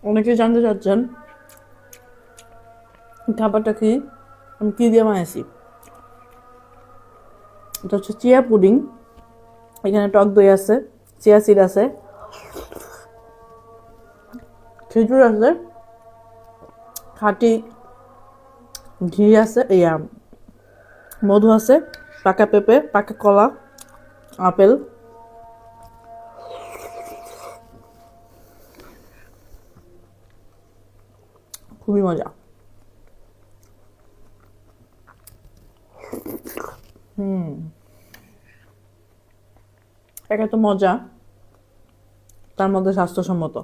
অনেকেই জানতে চাচ্ছেন খাবারটা কি, আমি কী দিয়ে বানিয়েছি। এটা হচ্ছে চিয়া পুডিং। এখানে টক দই আছে, চিয়া সিড আছে, খেজুর আছে, খাঁটি ঘি আছে, মধু আছে, পাকা পেঁপে, পাকা কলা, আপেল। খুবই মজা। একা তো মজা, তার মধ্যে স্বাস্থ্যসম্মত।